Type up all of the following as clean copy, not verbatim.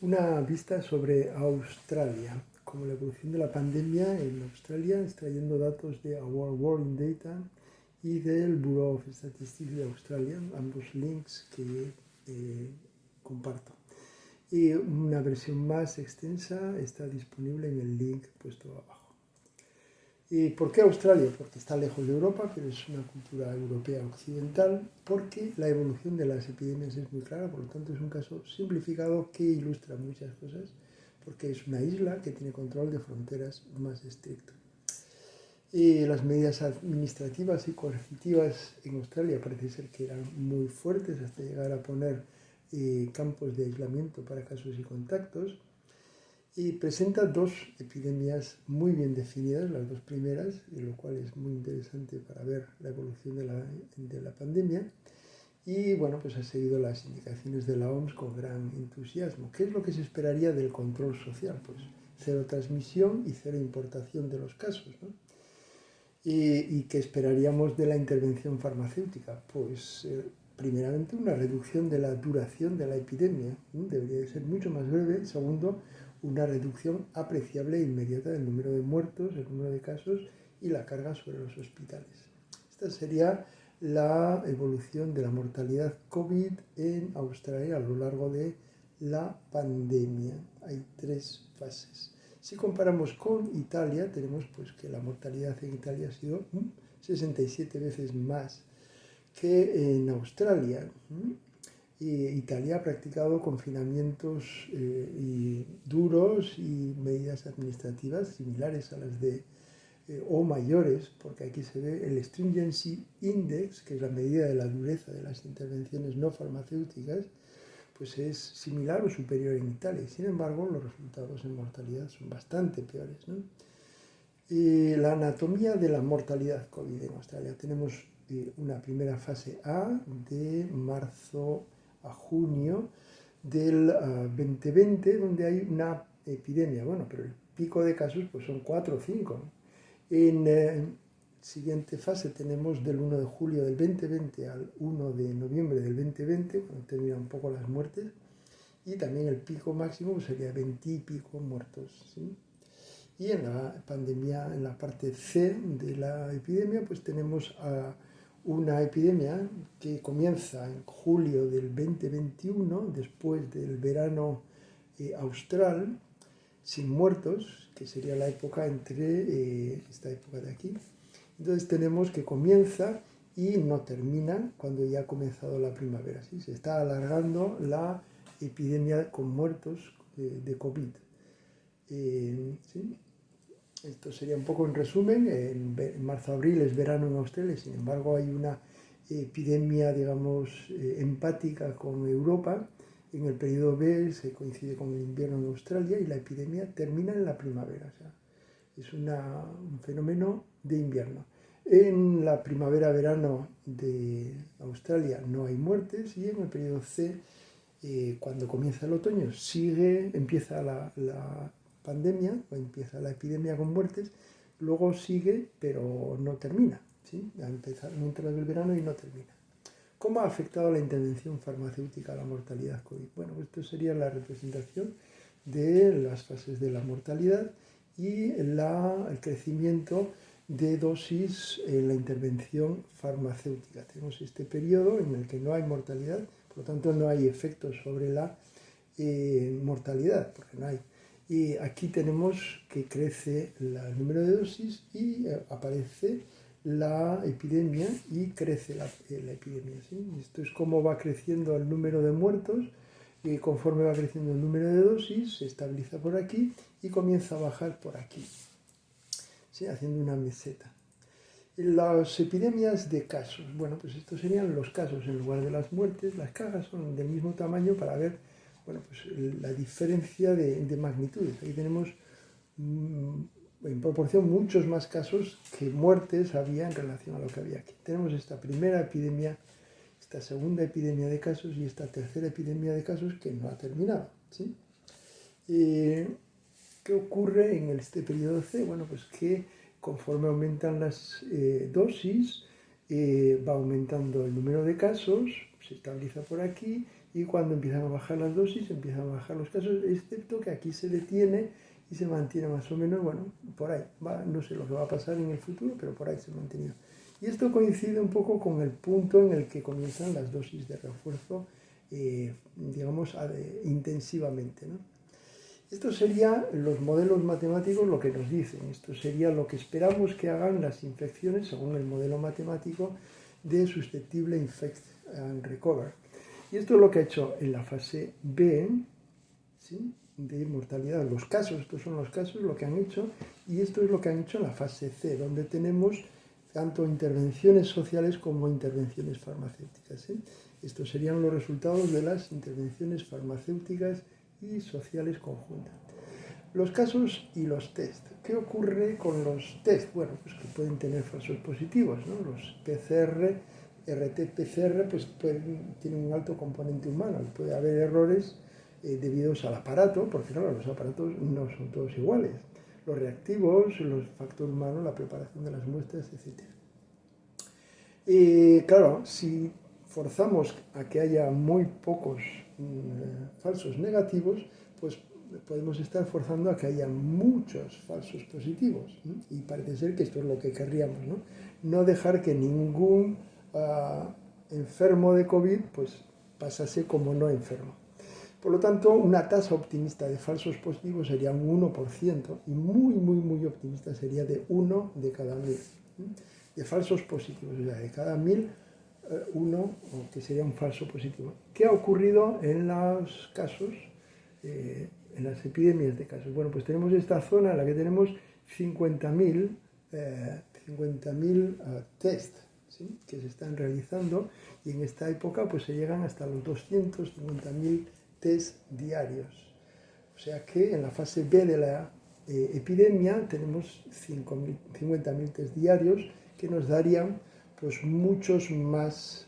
Una vista sobre Australia, como la evolución de la pandemia en Australia, extrayendo datos de Our World in Data y del Bureau of Statistics de Australia, ambos links que comparto. Y una versión más extensa está disponible en el link puesto abajo. ¿Y por qué Australia? Porque está lejos de Europa, pero es una cultura europea occidental, porque la evolución de las epidemias es muy clara, por lo tanto es un caso simplificado que ilustra muchas cosas, porque es una isla que tiene control de fronteras más estricto. Y las medidas administrativas y coercitivas en Australia parece ser que eran muy fuertes hasta llegar a poner campos de aislamiento para casos y contactos. Y presenta dos epidemias muy bien definidas, las dos primeras, lo cual es muy interesante para ver la evolución de la pandemia. Y bueno, pues ha seguido las indicaciones de la OMS con gran entusiasmo. ¿Qué es lo que se esperaría del control social? Pues cero transmisión y cero importación de los casos, ¿no? ¿Y qué esperaríamos de la intervención farmacéutica? Pues primeramente una reducción de la duración de la epidemia, debería de ser mucho más breve. Segundo, una reducción apreciable e inmediata del número de muertos, el número de casos y la carga sobre los hospitales. Esta sería la evolución de la mortalidad COVID en Australia a lo largo de la pandemia. Hay tres fases. Si comparamos con Italia, tenemos pues que la mortalidad en Italia ha sido 67 veces más que en Australia. Y Italia ha practicado confinamientos duros y medidas administrativas similares a las de o mayores, porque aquí se ve el Stringency Index, que es la medida de la dureza de las intervenciones no farmacéuticas, pues es similar o superior en Italia. Sin embargo, los resultados en mortalidad son bastante peores, ¿no? Y la anatomía de la mortalidad COVID en Australia. Tenemos una primera fase A de marzo a junio del 2020, donde hay una epidemia. Bueno, pero el pico de casos pues son 4 o 5, ¿no? En siguiente fase tenemos del 1 de julio del 2020 al 1 de noviembre del 2020, cuando terminan un poco las muertes, y también el pico máximo sería 20 y pico muertos, ¿sí? Y en la pandemia, en la parte C de la epidemia, pues tenemos una epidemia que comienza en julio del 2021, después del verano austral, sin muertos, que sería la época entre esta época de aquí. Entonces tenemos que comienza y no termina cuando ya ha comenzado la primavera, ¿sí? Se está alargando la epidemia con muertos de COVID. ¿Sí? Esto sería un poco en resumen. En marzo-abril es verano en Australia, sin embargo hay una epidemia, digamos, empática con Europa. En el periodo B se coincide con el invierno en Australia y la epidemia termina en la primavera. O sea, es un fenómeno de invierno. En la primavera-verano de Australia no hay muertes y en el periodo C, cuando comienza el otoño, empieza la pandemia, o empieza la epidemia con muertes, luego sigue, pero no termina, ¿sí? A empezar mientras del verano y no termina. ¿Cómo ha afectado la intervención farmacéutica a la mortalidad COVID? Bueno, esto sería la representación de las fases de la mortalidad y el crecimiento de dosis en la intervención farmacéutica. Tenemos este periodo en el que no hay mortalidad, por lo tanto no hay efectos sobre la mortalidad, porque no hay. Y aquí tenemos que crece el número de dosis y aparece la epidemia y crece la epidemia, ¿sí? Esto es cómo va creciendo el número de muertos y conforme va creciendo el número de dosis se estabiliza por aquí y comienza a bajar por aquí, ¿sí? Haciendo una meseta. Las epidemias de casos. Bueno, pues estos serían los casos en lugar de las muertes. Las cajas son del mismo tamaño para ver, bueno, pues la diferencia de magnitudes. Aquí tenemos en proporción muchos más casos que muertes había en relación a lo que había aquí. Tenemos esta primera epidemia, esta segunda epidemia de casos y esta tercera epidemia de casos que no ha terminado, ¿sí? ¿Qué ocurre en este periodo C? Bueno, pues que conforme aumentan las dosis, va aumentando el número de casos, se estabiliza por aquí y cuando empiezan a bajar las dosis, empiezan a bajar los casos, excepto que aquí se detiene y se mantiene más o menos, bueno, por ahí, no sé lo que va a pasar en el futuro, pero por ahí se ha mantenido. Y esto coincide un poco con el punto en el que comienzan las dosis de refuerzo, digamos, intensivamente, ¿no? Esto sería los modelos matemáticos lo que nos dicen. Esto sería lo que esperamos que hagan las infecciones según el modelo matemático de Susceptible Infect and Recover. Y esto es lo que ha hecho en la fase B, ¿sí?, de mortalidad. Los casos, estos son los casos, lo que han hecho, y esto es lo que han hecho en la fase C, donde tenemos tanto intervenciones sociales como intervenciones farmacéuticas, ¿sí? Estos serían los resultados de las intervenciones farmacéuticas y sociales conjuntas. Los casos y los test. ¿Qué ocurre con los test? Bueno, pues que pueden tener falsos positivos, ¿no? Los PCR, RT-PCR, pues tienen un alto componente humano. Puede haber errores debidos al aparato, porque claro, los aparatos no son todos iguales. Los reactivos, los factores humanos, la preparación de las muestras, etc. Claro, si forzamos a que haya muy pocos falsos negativos, pues podemos estar forzando a que haya muchos falsos positivos, ¿no? Y parece ser que esto es lo que querríamos, ¿no? No dejar que ningún enfermo de COVID pues pasase como no enfermo. Por lo tanto, una tasa optimista de falsos positivos sería un 1% y muy optimista sería de 1 de cada 1000. De falsos positivos, o sea, de cada 1000, uno que sería un falso positivo. ¿Qué ha ocurrido en los casos, en las epidemias de casos? Bueno, pues tenemos esta zona en la que tenemos 50.000 test, ¿sí?, que se están realizando, y en esta época pues se llegan hasta los 250.000 test diarios. O sea que en la fase B de la epidemia tenemos 50.000 test diarios que nos darían pues muchos más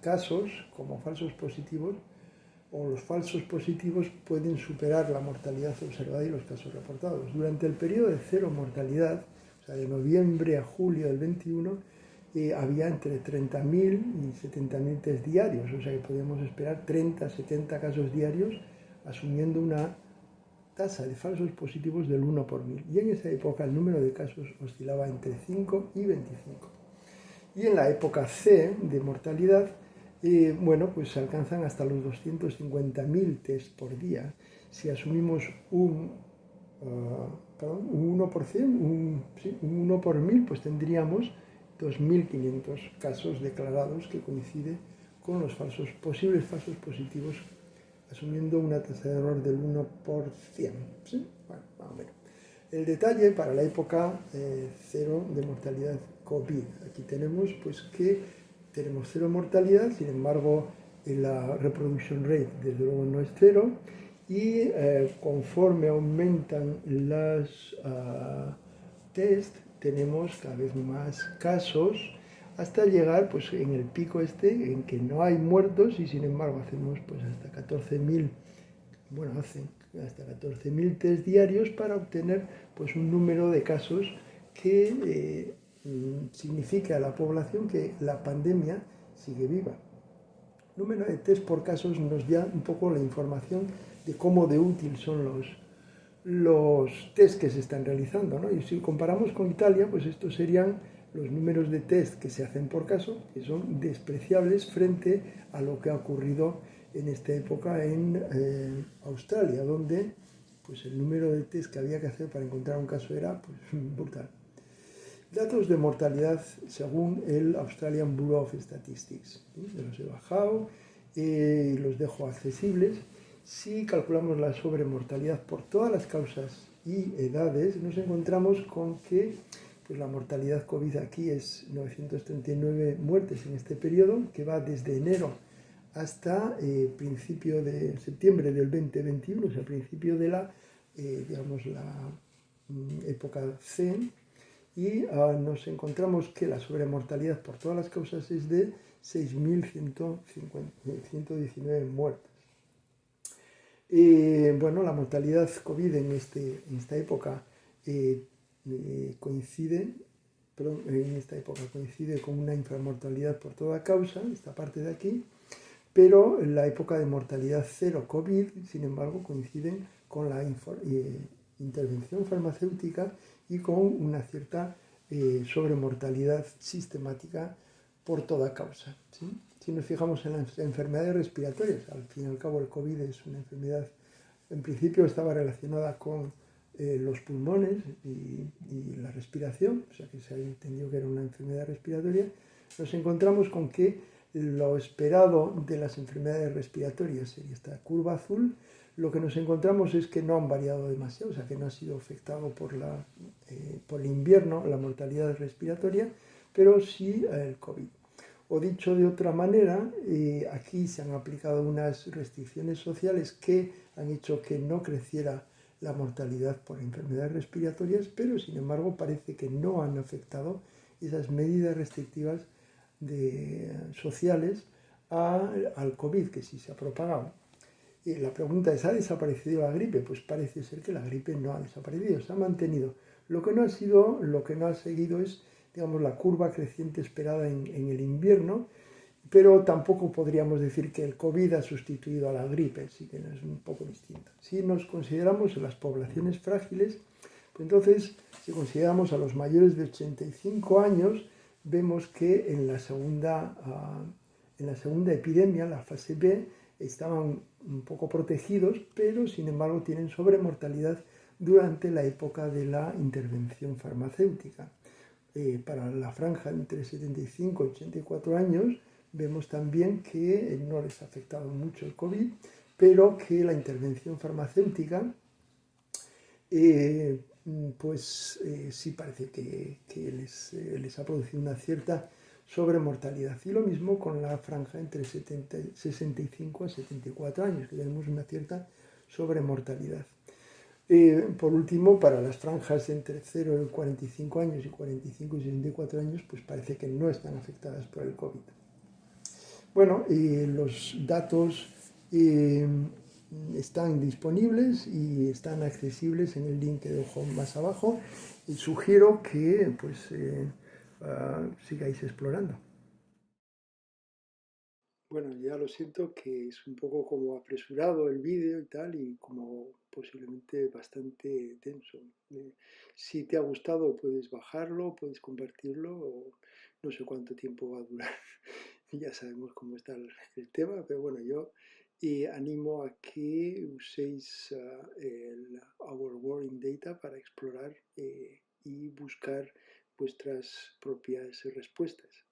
casos como falsos positivos, o los falsos positivos pueden superar la mortalidad observada y los casos reportados. Durante el periodo de cero mortalidad, o sea, de noviembre a julio del 21, había entre 30.000 y 70.000 test diarios, o sea que podíamos esperar 30, 70 casos diarios, asumiendo una tasa de falsos positivos del 1 por 1000. Y en esa época el número de casos oscilaba entre 5 y 25. Y en la época C de mortalidad, bueno, pues se alcanzan hasta los 250.000 test por día. Si asumimos un 1%, un 1 por 1000, pues tendríamos 2.500 casos declarados, que coincide con los posibles falsos positivos, asumiendo una tasa de error del 1%. ¿Sí? Bueno, más o menos. El detalle para la época cero de mortalidad COVID. Aquí tenemos pues que tenemos cero mortalidad, sin embargo la reproduction rate desde luego no es cero, y conforme aumentan las test tenemos cada vez más casos, hasta llegar pues en el pico en que no hay muertos, y sin embargo hacemos pues hasta 14.000, bueno, hacen hasta 14.000 test diarios para obtener pues un número de casos que significa a la población que la pandemia sigue viva. El número de test por casos nos da un poco la información de cómo de útil son los test que se están realizando, ¿no? Y si comparamos con Italia, pues estos serían los números de test que se hacen por caso, que son despreciables frente a lo que ha ocurrido en esta época en Australia, donde pues el número de test que había que hacer para encontrar un caso era pues brutal. Datos de mortalidad según el Australian Bureau of Statistics. Los he bajado y los dejo accesibles. Si calculamos la sobremortalidad por todas las causas y edades, nos encontramos con que pues, la mortalidad COVID aquí es 939 muertes en este periodo, que va desde enero hasta principio de septiembre del 2021, o sea, principio de la, digamos, la época C, y nos encontramos que la sobremortalidad por todas las causas es de 6.119 muertes. Bueno, la mortalidad COVID en esta época coincide en esta época coincide con una inframortalidad por toda causa, esta parte de aquí, pero la época de mortalidad cero COVID, sin embargo, coinciden con la intervención farmacéutica y con una cierta sobremortalidad sistemática por toda causa, ¿sí? Si nos fijamos en las enfermedades respiratorias, al fin y al cabo el COVID es una enfermedad, en principio estaba relacionada con los pulmones y la respiración, o sea que se ha entendido que era una enfermedad respiratoria, nos encontramos con que lo esperado de las enfermedades respiratorias sería esta curva azul. Lo que nos encontramos es que no han variado demasiado, o sea que no ha sido afectado por el invierno la mortalidad respiratoria, pero sí el COVID. O dicho de otra manera, aquí se han aplicado unas restricciones sociales que han hecho que no creciera la mortalidad por enfermedades respiratorias, pero sin embargo parece que no han afectado esas medidas restrictivas sociales al COVID, que sí se ha propagado. Y la pregunta es, ¿ha desaparecido la gripe? Pues parece ser que la gripe no ha desaparecido, se ha mantenido. Lo que no ha seguido es, digamos, la curva creciente esperada en el invierno, pero tampoco podríamos decir que el COVID ha sustituido a la gripe, sí que es un poco distinto. Si nos consideramos las poblaciones frágiles, pues entonces, si consideramos a los mayores de 85 años, vemos que en la segunda epidemia, la fase B, estaban un poco protegidos, pero sin embargo tienen sobremortalidad durante la época de la intervención farmacéutica. Para la franja entre 75 y 84 años, vemos también que no les ha afectado mucho el COVID, pero que la intervención farmacéutica sí parece que les ha producido una cierta sobremortalidad. Y lo mismo con la franja entre 65 a 74 años, que tenemos una cierta sobremortalidad. Por último, para las franjas entre 0 y 45 años y 45 y 64 años, pues parece que no están afectadas por el COVID. Bueno, los datos están disponibles y están accesibles en el link que dejo más abajo y sugiero que sigáis explorando. Bueno, ya lo siento que es un poco como apresurado el vídeo y tal, y como posiblemente bastante denso. Si te ha gustado puedes bajarlo, puedes compartirlo, o no sé cuánto tiempo va a durar. Ya sabemos cómo está el tema, pero bueno, yo animo a que uséis el Our World in Data para explorar y buscar vuestras propias respuestas.